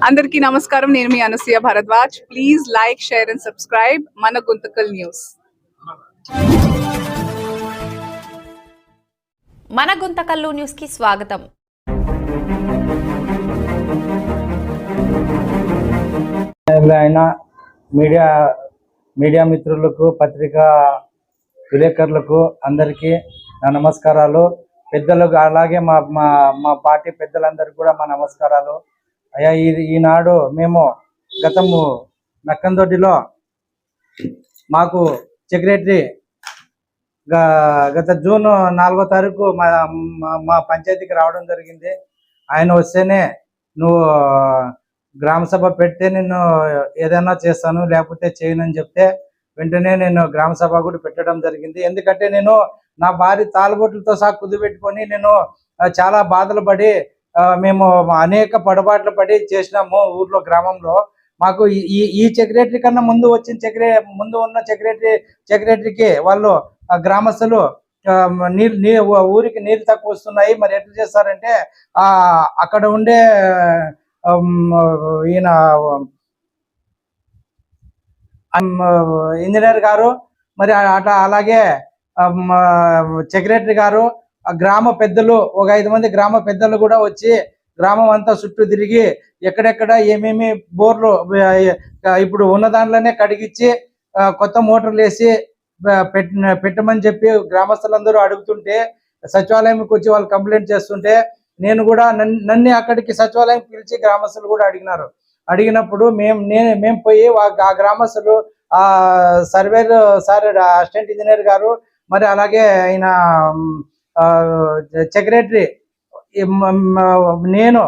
అందరికీ నమస్కారం. నేను మీ Anasuya Bharadwaj. Please like, share and subscribe మన గుంతకల్ న్యూస్. మన గుంతకల్లు న్యూస్ కి స్వాగతం. మీడియా మిత్రులకు, పత్రికా విలేకరులకు అందరికీ నా నమస్కారాలు. పెద్దలకు అలాగే మా మా మా పార్టీ పెద్దలందరికీ కూడా మా నమస్కారాలు. అయ్యా, ఈనాడు మేము గతము నక్కందొడ్డిలో మాకు సెక్రటరీ గత జూన్ 4వ తారీఖు మా పంచాయతీకి రావడం జరిగింది. ఆయన వస్తేనే నువ్వు గ్రామ సభ పెడితే నేను ఏదైనా చేస్తాను, లేకపోతే చేయనని చెప్తే వెంటనే నేను గ్రామ సభ కూడా పెట్టడం జరిగింది. ఎందుకంటే నేను నా భార్య తాలుబొట్లతో సహా కుదిపెట్టుకొని నేను చాలా బాధలు పడి మేము అనేక పడబాట్లు పడి చేసినాము. ఊర్లో గ్రామంలో మాకు ఈ సెక్రటరీ కన్నా ముందు వచ్చిన ముందు ఉన్న సెక్రటరీకి వాళ్ళు గ్రామస్తులు ఊరికి నీరు తక్కువ వస్తున్నాయి, మరి ఎట్లా చేస్తారంటే అక్కడ ఉండే ఈయన ఇంజనీర్ గారు, మరి అలాగే సెక్రటరీ గారు, గ్రామ పెద్దలు, ఒక 5 మంది గ్రామ పెద్దలు కూడా వచ్చి గ్రామం అంతా చుట్టూ తిరిగి ఎక్కడెక్కడ ఏమేమి బోర్లు ఇప్పుడు ఉన్న దాంట్లోనే కడిగిచ్చి కొత్త మోటార్లు వేసి పెట్టమని చెప్పి గ్రామస్తులందరూ అడుగుతుంటే, సచివాలయంకి వచ్చి వాళ్ళు కంప్లైంట్ చేస్తుంటే నేను కూడా నన్ను అక్కడికి సచివాలయం పిలిచి గ్రామస్తులు కూడా అడిగినప్పుడు మేము పోయి ఆ గ్రామస్తులు సర్వేర్ సార్, అసిస్టెంట్ ఇంజనీర్ గారు, మరి అలాగే ఆయన సెక్రటరీ, నేను,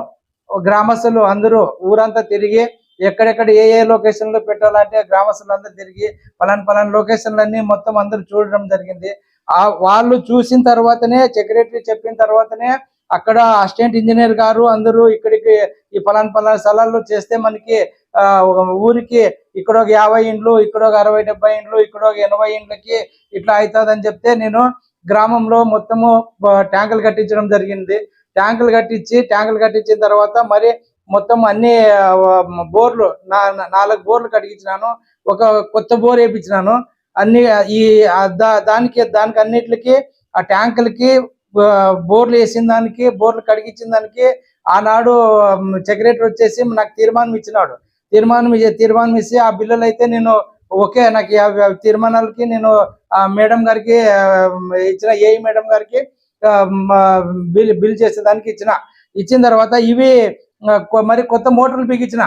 గ్రామస్తులు అందరూ ఊరంతా తిరిగి ఎక్కడెక్కడ ఏ లొకేషన్ లో పెట్టాలంటే గ్రామస్తులందరూ తిరిగి పలానా లొకేషన్లన్నీ మొత్తం అందరూ చూడడం జరిగింది. వాళ్ళు చూసిన తర్వాతనే, సెక్రటరీ చెప్పిన తర్వాతనే అక్కడ అసిస్టెంట్ ఇంజనీర్ గారు అందరూ ఇక్కడికి ఈ పలానా స్థలాల్లో చేస్తే మనకి ఊరికి ఇక్కడ ఒక 50 ఇండ్లు, ఇక్కడ ఒక 60-70 ఇండ్లు, ఇక్కడ ఒక 80 ఇండ్లకి ఇట్లా అవుతుందని చెప్తే నేను గ్రామంలో మొత్తము ట్యాంకులు కట్టించడం జరిగింది. ట్యాంకులు కట్టించిన తర్వాత మరి మొత్తం అన్ని బోర్లు 4 బోర్లు కడిగించినాను, ఒక కొత్త బోర్ వేయించినాను. అన్ని దానికి అన్నిటికి ఆ ట్యాంకులకి బోర్లు వేసిన దానికి, బోర్లు కడిగించిన దానికి ఆనాడు సెక్రటరీ వచ్చేసి నాకు తీర్మానం ఇచ్చినాడు. తీర్మానం ఇచ్చి ఆ బిల్లులు అయితే నేను ఓకే, నాకు తీర్మానాలకి నేను మేడం గారికి ఇచ్చిన, ఏఈ మేడం గారికి బిల్ చేసేదానికి ఇచ్చిన తర్వాత ఇవి మరి కొత్త మోటార్లు బిగించిన,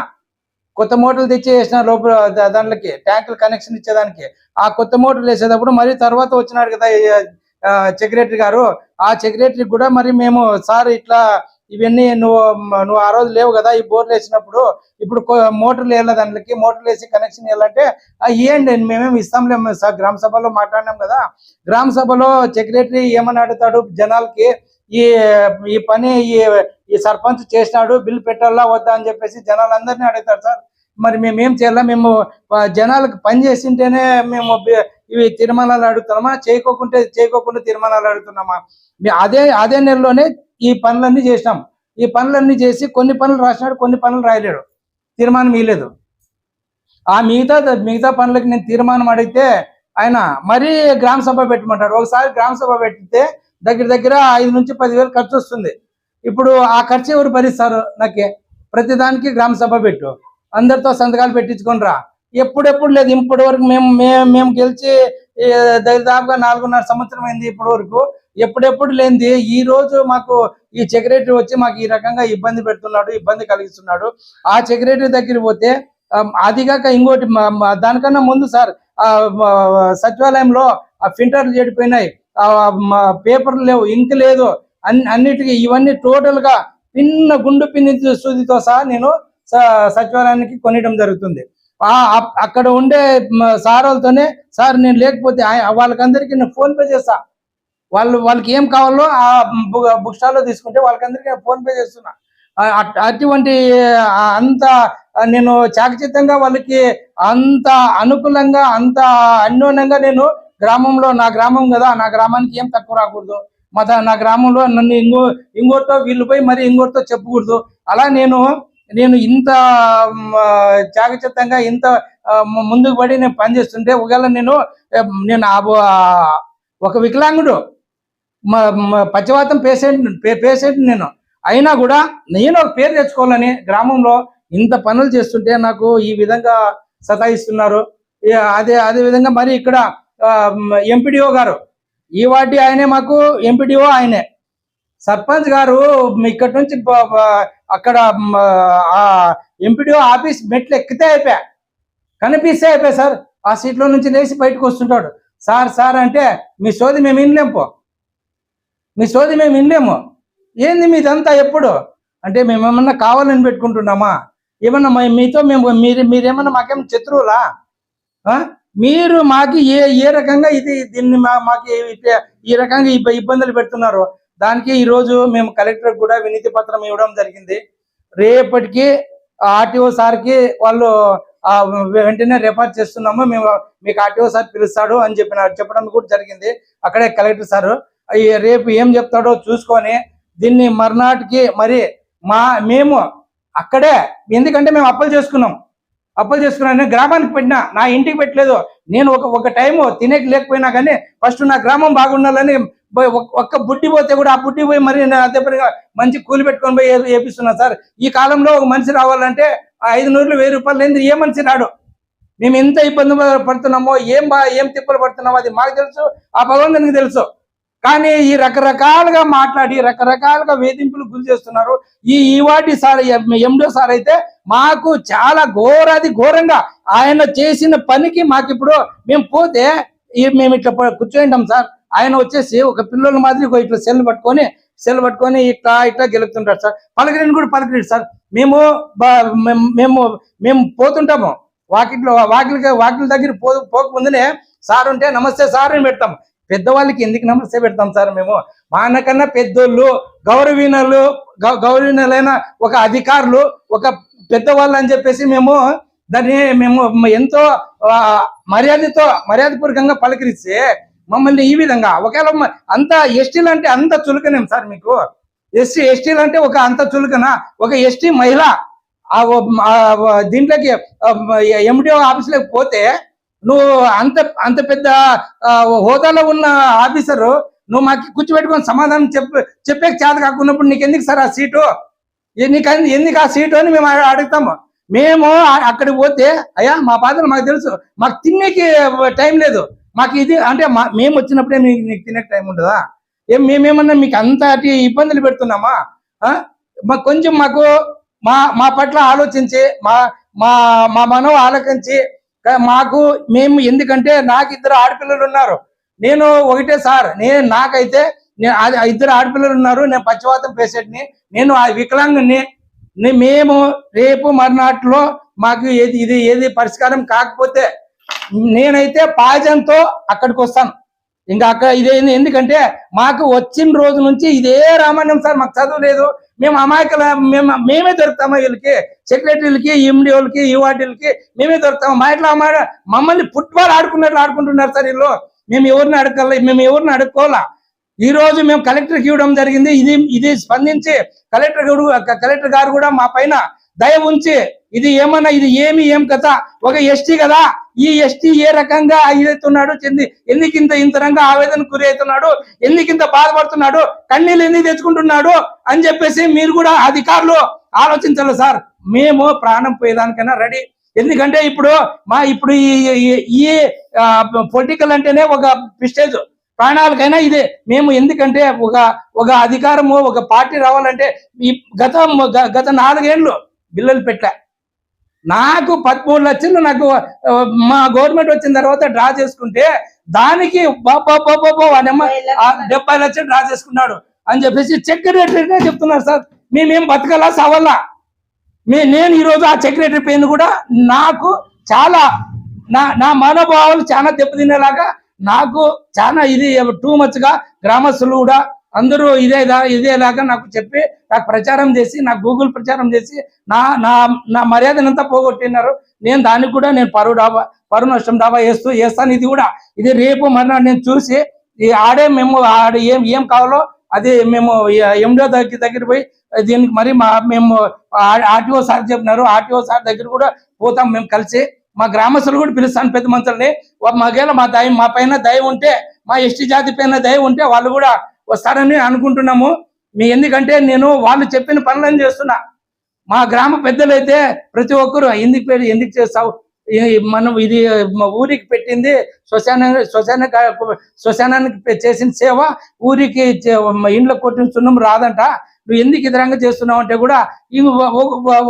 కొత్త మోటార్లు తెచ్చి వేసిన లోపల దాంట్లోకి ట్యాంకులు కనెక్షన్ ఇచ్చేదానికి. ఆ కొత్త మోటార్లు వేసేటప్పుడు మరి తర్వాత వచ్చినాడు కదా సెక్రటరీ గారు, ఆ సెక్రటరీ కూడా మరి మేము సార్ ఇట్లా ఇవన్నీ నువ్వు ఆ రోజు లేవు కదా, ఈ బోర్లు వేసినప్పుడు ఇప్పుడు మోటార్లు వేయాలి, దానికి మోటార్లు వేసి కనెక్షన్ వేయాలంటే ఏంటి మేమేమి ఇస్తాంలేము సార్, గ్రామ సభలో మాట్లాడినాం కదా. గ్రామ సభలో సెక్రటరీ ఏమని అడుగుతాడు జనాలకి, ఈ పని ఈ సర్పంచ్ చేసినాడు, బిల్ పెట్టాలా వద్దా అని చెప్పేసి జనాలందరినీ అడుగుతాడు సార్. మరి మేమేం చేయాలా, మేము జనాలకు పని చేసింటేనే మేము ఇవి తీర్మానాలు అడుగుతున్నామా, చేయకోకుండా తీర్మానాలు అడుగుతున్నామా? అదే నెలలోనే ఈ పనులన్నీ చేసినాం. ఈ పనులన్నీ చేసి కొన్ని పనులు రాసినాడు, కొన్ని పనులు రాయలేడు, తీర్మానం ఇవ్వలేదు. ఆ మిగతా పనులకి నేను తీర్మానం అడిగితే ఆయన మరీ గ్రామ సభ పెట్టమంటాడు. ఒకసారి గ్రామ సభ పెట్టితే దగ్గర 5 నుంచి 10,000 ఖర్చు వస్తుంది. ఇప్పుడు ఆ ఖర్చు ఎవరు భరిస్తారు? నాకే ప్రతిదానికి గ్రామ సభ పెట్టు, అందరితో సంతకాలు పెట్టించుకొని రా. ఎప్పుడెప్పుడు లేదు, ఇప్పటి వరకు మేము గెలిచి దాదాపుగా 4.5 సంవత్సరం అయింది. ఇప్పటి వరకు ఎప్పుడెప్పుడు లేనిది ఈ రోజు మాకు ఈ సెక్రటరీ వచ్చి మాకు ఈ రకంగా ఇబ్బంది కలిగిస్తున్నాడు. ఆ సెక్రటరీ దగ్గరికి పోతే అదిగాక ఇంకోటి, దానికన్నా ముందు సార్ సచివాలయంలో ఆ ఫిల్టర్లు చెడిపోయినాయి, పేపర్లు లేవు, ఇంక్ లేదు, అన్నిటికీ ఇవన్నీ టోటల్ గా గుండు పిన్ని సూదితో సహా నేను సచివాలయానికి కొనియడం జరుగుతుంది. అక్కడ ఉండే సార్లతోనే సార్ నేను లేకపోతే వాళ్ళకందరికీ నేను ఫోన్ పే చేస్తా, వాళ్ళకి ఏం కావాలో ఆ బుక్ స్టాల్లో తీసుకుంటే వాళ్ళకందరికీ నేను ఫోన్ పే చేస్తున్నా. అటువంటి అంత నేను చాకచిత్తంగా వాళ్ళకి అంత అనుకూలంగా అంత అన్యోన్యంగా నేను గ్రామంలో, నా గ్రామం కదా, నా గ్రామానికి ఏం తక్కువ రాకూడదు, నా గ్రామంలో నన్ను ఇంకోటితో వీళ్ళు పోయి మరి ఇంకోటితో చెప్పకూడదు. అలా నేను నేను ఇంత చాకచత్యంగా ఇంత ముందుకు పడి నేను పనిచేస్తుంటే ఒకవేళ నేను ఒక వికలాంగుడు పక్షవాతం పేషెంట్ నేను అయినా కూడా నేను ఒక పేరు తెచ్చుకోవాలని గ్రామంలో ఇంత పనులు చేస్తుంటే నాకు ఈ విధంగా సతాయిస్తున్నారు. అదే విధంగా మరి ఇక్కడ ఎంపీడీఓ గారు ఈ వాటి ఆయనే, మాకు ఎంపీడీఓ ఆయనే, సర్పంచ్ గారు ఇక్కడ నుంచి అక్కడ ఎంపీడీఓ ఆఫీస్ మెట్లు ఎక్కితే అయిపోయా, కనిపిస్తే అయిపోయా సార్. ఆ సీట్లో నుంచి లేచి బయటకు వస్తుంటాడు. సార్ అంటే మీ సోది మేము వినలేము, ఏంది మీదంతా ఎప్పుడు అంటే మేమేమన్నా కావాలని పెట్టుకుంటున్నామా? ఏమన్నా మీతో మీరేమన్నా మాకేమన్నా శత్రువులా? మీరు మాకు ఏ రకంగా దీన్ని మాకు ఈ రకంగా ఇబ్బందులు పెడుతున్నారు. దానికి ఈరోజు మేము కలెక్టర్ కూడా వినతి పత్రం ఇవ్వడం జరిగింది. రేపటికి ఆర్టీఓ సార్కి వాళ్ళు వెంటనే రెఫర్ చేస్తున్నాము, మేము మీకు ఆర్టీఓ సార్ పిలుస్తాడు అని చెప్పడం కూడా జరిగింది. అక్కడే కలెక్టర్ సార్ రేపు ఏం చెప్తాడో చూసుకొని దీన్ని మర్నాటికి మరి మేము అక్కడే, ఎందుకంటే మేము అప్పులు చేసుకున్నాను. గ్రామానికి పెట్టినా, నా ఇంటికి పెట్టలేదు. నేను ఒక టైము తినేకి లేకపోయినా కానీ ఫస్ట్ నా గ్రామం బాగుండాలని ఒక్క బుడ్డి పోతే కూడా ఆ బుడ్డి పోయి మరి అదే పనిగా మంచి కూలి పెట్టుకొని పోయి వేపిస్తున్నా సార్. ఈ కాలంలో ఒక మనిషి రావాలంటే 500 1000 రూపాయలు లేని ఏ మనిషి రాడు. మేము ఎంత ఇబ్బంది పడుతున్నామో, ఏం తిప్పలు పడుతున్నామో అది మాకు తెలుసు, ఆ భగవంతునికి తెలుసు. కానీ ఈ రకరకాలుగా మాట్లాడి రకరకాలుగా వేధింపులు గురి చేస్తున్నారు. ఈ వాటి సార్ ఎండో సార్ అయితే మాకు చాలా ఘోరంగా ఆయన చేసిన పనికి మాకు ఇప్పుడు మేము పోతే మేము ఇట్లా కూర్చోంటాం సార్. ఆయన వచ్చేసి ఒక పిల్లల మాదిరి ఇట్లా సెల్ పట్టుకొని ఇట్లా గెలుపుతుంటారు సార్. పలకరిండు సార్. మేము పోతుంటాము వాకిల దగ్గర పోకముందునే సార్ ఉంటే నమస్తే సార్ అని పెడతాం. పెద్దవాళ్ళకి ఎందుకు నమస్తే పెడతాం సార్? మేము మానకన్నా పెద్దోళ్ళు, గౌరవనీయులైన ఒక అధికారులు, ఒక పెద్దవాళ్ళు అని చెప్పేసి మేము ఎంతో మర్యాదపూర్వకంగా పలకరిస్తే మమ్మల్ని ఈ విధంగా ఒకవేళ అంత ఎస్టీలు అంటే అంత చులకనేం సార్? మీకు ఎస్టీలు అంటే ఒక అంత చులకన? ఒక ఎస్టీ మహిళ దీంట్లోకి ఎండిఓ ఆఫీసులోకి పోతే నువ్వు అంత పెద్ద హోదాలో ఉన్న ఆఫీసరు నువ్వు మాకు కూర్చోబెట్టుకొని సమాధానం చెప్పే చేత కాకున్నప్పుడు నీకు ఎందుకు సార్ ఆ సీటు? ఎందుకు ఆ సీటు అని మేము అడుగుతాము. మేము అక్కడికి పోతే అయ్యా మా బాధలు మాకు తెలుసు, మాకు తినేకి టైం లేదు, మాకు ఇది అంటే మేము వచ్చినప్పుడే నీకు తినే టైం ఉండదా? మేమేమన్నా మీకు అంత ఇబ్బందులు పెడుతున్నామా? కొంచెం మా పట్ల ఆలోచించి మా మనం ఆలోచించి మేము ఎందుకంటే నాకు 2 ఆడపిల్లలు ఉన్నారు. నేను ఒకటే సార్, నాకైతే 2 ఆడపిల్లలు ఉన్నారు. నేను పక్షవాతం పేషెంట్ని, నేను ఆ వికలాంగుని. మేము రేపు మర్నాటిలో మాకు ఏది పరిష్కారం కాకపోతే నేనైతే పాయజంతో అక్కడికి వస్తాను. ఇంకా అక్కడ ఎందుకంటే మాకు వచ్చిన రోజు నుంచి ఇదే రామాయణం సార్. మాకు చదువు లేదు, మేము అమాయకుల మేమే దొరుకుతామా వీళ్ళకి, సెక్రటరీలకి, ఎండిఓలకి, యువాటీలకి మేమే దొరుకుతాము. మా ఇట్లా మమ్మల్ని ఫుట్బాల్ ఆడుకున్నట్లు ఆడుకుంటున్నారు సార్ వీళ్ళు. మేము ఎవరిని అడుక్కోవాలా? ఈ రోజు మేము కలెక్టర్కి ఇవ్వడం జరిగింది. ఇది స్పందించి కలెక్టర్ గారు కూడా మా పైన దయ ఉంచి ఇది ఏం కథ, ఒక ఎస్టీ కదా, ఈ ఎస్టీ ఏ రకంగా అవుతున్నాడు, ఎందుకింత ఆవేదన గురి అవుతున్నాడు, ఎందుకింత బాధపడుతున్నాడు, కన్నీళ్ళు ఎందుకు తెచ్చుకుంటున్నాడు అని చెప్పేసి మీరు కూడా అధికారులు ఆలోచించాలి సార్. మేము ప్రాణం పోయేదానికైనా రెడీ. ఎందుకంటే ఇప్పుడు ఈ పొలిటికల్ అంటేనే ఒక ప్రెస్టేజ్, ప్రాణాలకైనా ఇదే. మేము ఎందుకంటే ఒక అధికారము, ఒక పార్టీ రావాలంటే గత 4 ఏళ్ళు బిల్లులు పెట్టా. నాకు 13 లక్షలు నాకు మా గవర్నమెంట్ వచ్చిన తర్వాత డ్రా చేసుకుంటే దానికి 70 లక్షలు డ్రా చేసుకున్నాడు అని చెప్పేసి సెక్రటరీనే చెప్తున్నారు సార్. మేమేం బతకలా సవాలా? నేను ఈరోజు ఆ సెక్రటరీ పేరు కూడా నాకు చాలా నా మనోభావాలు చాలా దెబ్బతినేలాగా, నాకు చాలా ఇది టూ మచ్ గా గ్రామస్తులు కూడా అందరూ ఇదేలాగా నాకు చెప్పి నాకు ప్రచారం చేసి, నాకు గూగుల్ ప్రచారం చేసి నా మర్యాదనంతా పోగొట్టినారు. నేను దానికి కూడా నేను పరువు నష్టం దావా చేస్తాను. ఇది రేపు మర్నాడు నేను చూసి ఆడే ఏం కావాలో అది మేము ఎండిఓ దగ్గర పోయి దీనికి మరి మేము ఆర్టీఓ సార్ చెప్పినారు, ఆర్టీఓ సార్ దగ్గర కూడా పోతాం మేము కలిసి. మా గ్రామస్తులు కూడా పిలుస్తాను పెద్ద మనుషుల్ని. మాకేలా మా పైన దయ ఉంటే, మా ఎస్టీ జాతి పైన దయ ఉంటే వాళ్ళు కూడా వస్తారని అనుకుంటున్నాము. ఎందుకంటే నేను వాళ్ళు చెప్పిన పనులను చేస్తున్నా. మా గ్రామ పెద్దలైతే ప్రతి ఒక్కరు ఎందుకు చేస్తావు, మనం ఇది ఊరికి పెట్టింది శ్మశానానికి చేసిన సేవ, ఊరికి ఇండ్ల కొట్టిన సున్నం రాదంట, నువ్వు ఎందుకు ఇతరంగా చేస్తున్నావు అంటే కూడా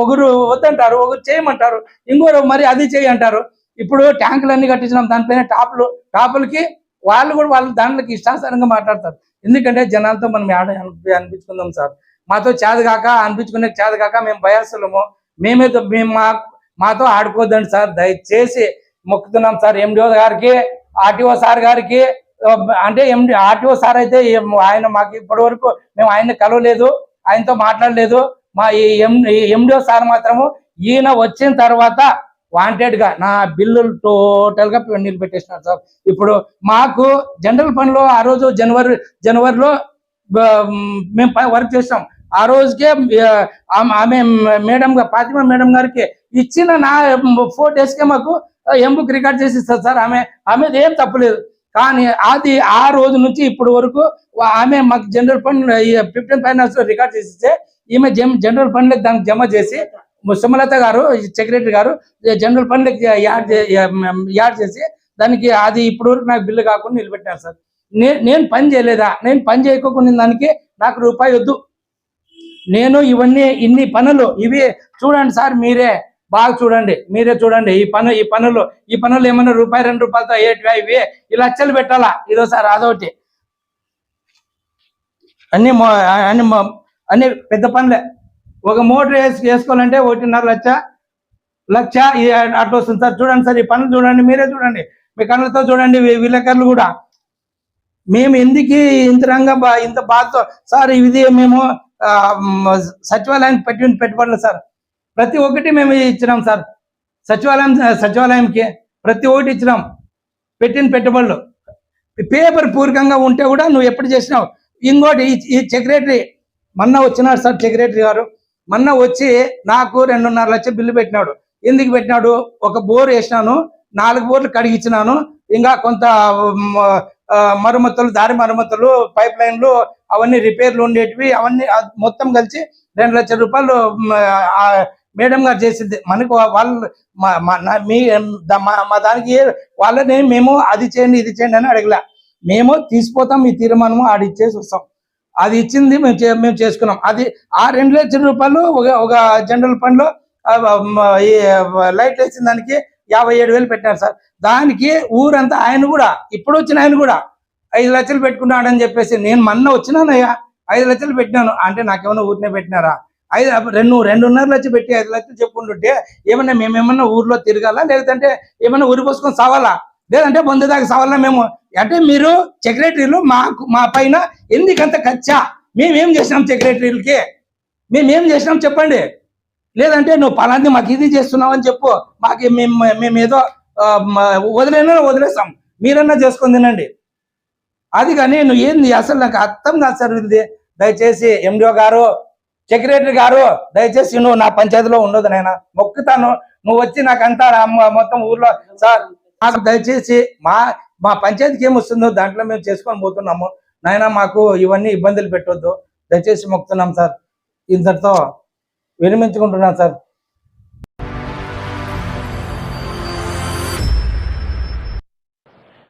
ఒకరు వద్దంటారు, ఒకరు చేయమంటారు, ఇంకోరు మరి అది చేయి అంటారు. ఇప్పుడు ట్యాంకులు అన్ని కట్టించినాం, దానిపైన టాపులకి వాళ్ళు కూడా వాళ్ళ దాంట్లోకి ఇష్టానుసారంగా మాట్లాడతారు. ఎందుకంటే జనాలతో మనం అనిపించుకుందాం సార్. మాతో చేదగాక అనిపించుకునే చేదగాక మేము భయాసులము, మాతో ఆడుకోవద్దండి సార్, దయచేసి మొక్కుతున్నాం సార్. ఎండిఓ గారికి, ఆర్టీఓ సార్ గారికి, అంటే ఆర్టీఓ సార్ అయితే ఆయన మాకు ఇప్పటి వరకు మేము ఆయన కలవలేదు, ఆయనతో మాట్లాడలేదు. మా ఈ ఎండిఓ సార్ మాత్రము ఈయన వచ్చిన తర్వాత వాంటెడ్ గా నా బిల్లులు టోటల్ గా నిలబెట్టేసినారు సార్. ఇప్పుడు మాకు జనరల్ ఫండ్ లో ఆ రోజు జనవరిలో మేము వర్క్ చేస్తాం. ఆ రోజుకే ఆమె ఫాతిమా మేడం గారికి ఇచ్చిన నా 4 days కే మాకు ఎంబుక్ రికార్డ్ చేసి ఇస్తారు సార్. ఆమె ఏం తప్పలేదు. కానీ అది ఆ రోజు నుంచి ఇప్పటి వరకు ఆమె మాకు జనరల్ ఫండ్ 15 ఫైనాన్స్ లో రికార్డ్ చేసి ఇస్తే, ఈమె జనరల్ ఫండ్ లకి దానికి జమ చేసి, సుమలత గారు సెక్రటరీ గారు జనరల్ ఫండ్ లకి యాడ్ చేసి దానికి అది ఇప్పటి వరకు నాకు బిల్లు కాకుండా నిలబెట్టినారు సార్. నేను పని చేయలేదా? నేను పని చేయకోకుండా దానికి నాకు రూపాయి వద్దు. నేను ఇన్ని పనులు ఇవి చూడండి సార్, మీరే బాగా చూడండి, ఈ పనులు ఏమన్నా రూపాయి 2 రూపాయలతో అయ్యేటివా? ఇవి ఈ లక్షలు పెట్టాలా? ఇదో సార్ అదొకటి. అన్ని పెద్ద పనులే. ఒక మోటార్ వేసుకోవాలంటే 1.5 లక్ష అట్లా వస్తుంది సార్. చూడండి సార్, ఈ పనులు చూడండి, మీరే చూడండి, మీ కళ్ళతో చూడండి. విలేకరులు కూడా మేము ఎందుకు ఇంత బాధతో సార్, ఇది మేము సచివాలయానికి పెట్టుబడులు సార్, ప్రతి ఒక్కటి మేము ఇచ్చినాం సార్. సచివాలయంకి ప్రతి ఒక్కటి ఇచ్చినాం, పెట్టిన పెట్టుబడులు పేపర్ పూర్వకంగా ఉంటే కూడా నువ్వు ఎప్పుడు చేసినావు. ఇంకోటి ఈ సెక్రటరీ మొన్న వచ్చినాడు సార్, సెక్రటరీ గారు మొన్న వచ్చి నాకు 2.5 లక్షలు బిల్లు పెట్టినాడు. ఎందుకు పెట్టినాడు? ఒక బోర్ వేసినాను, 4 బోర్లు కడిగిచ్చినాను, ఇంకా కొంత మరమ్మతులు, దారి మరమ్మతులు, పైప్ లైన్లు అవన్నీ రిపేర్లు ఉండేటివి, అవన్నీ మొత్తం కలిసి 2 లక్షల రూపాయలు మేడం గారు చేసింది. మనకు వాళ్ళు మా దానికి వాళ్ళని మేము అది చేయండి ఇది చేయండి అని అడగలే. మేము తీసిపోతాం, ఈ తీర్మానము ఆడిచ్చేసి వస్తాం. అది ఇచ్చింది మేము చేసుకున్నాం. అది ఆ 2 లక్షల రూపాయలు ఒక జనరల్ ఫండ్ లో ఈ లైట్ వేసిన దానికి 57,000 పెట్టారు సార్. దానికి ఊరంతా ఆయన కూడా ఇప్పుడు వచ్చిన ఆయన కూడా 5 లక్షలు పెట్టుకున్నాడని చెప్పేసి, నేను మొన్న వచ్చినానయ్యా 5 లక్షలు పెట్టినాను అంటే నాకేమన్నా ఊరినే పెట్టినారా? 2.5 లక్షలు పెట్టి 5 లక్షలు చెప్పుకుంటుంటే ఏమన్నా మేమేమన్నా ఊర్లో తిరగాల, లేదంటే ఏమన్నా ఊరి పోసుకొని సావాలా, లేదంటే బంధు దాకా సావాలా? మేము అంటే మీరు సెక్రటరీలు మా పైన ఎందుకంత ఖర్చా? మేమేం చేసినాం సెక్రటరీలకి? మేమేం చేసినాం చెప్పండి. లేదంటే నువ్వు పలాంటి మాకు ఇది చేస్తున్నావు అని చెప్పు, మాకు మేము ఏదో వదిలేస్తాం, మీరన్నా చేసుకొని తినండి. అది కానీ నువ్వు ఏంది అసలు నాకు అర్థం కాదు సార్. ఇది దయచేసి ఎండిఓ గారు, సెక్రటరీ గారు, దయచేసి నువ్వు నా పంచాయతీలో ఉండదు నాయన, మొక్కుతాను. నువ్వు వచ్చి నాకు అంతా మొత్తం ఊర్లో సార్ నాకు దయచేసి మా పంచాయతీకి ఏమొస్తుందో దాంట్లో మేము చేసుకొని పోతున్నాము నాయన, మాకు ఇవన్నీ ఇబ్బందులు పెట్టొద్దు, దయచేసి మొక్కుతున్నాం సార్. ఇంతటితో విరమించుకుంటున్నాను సార్.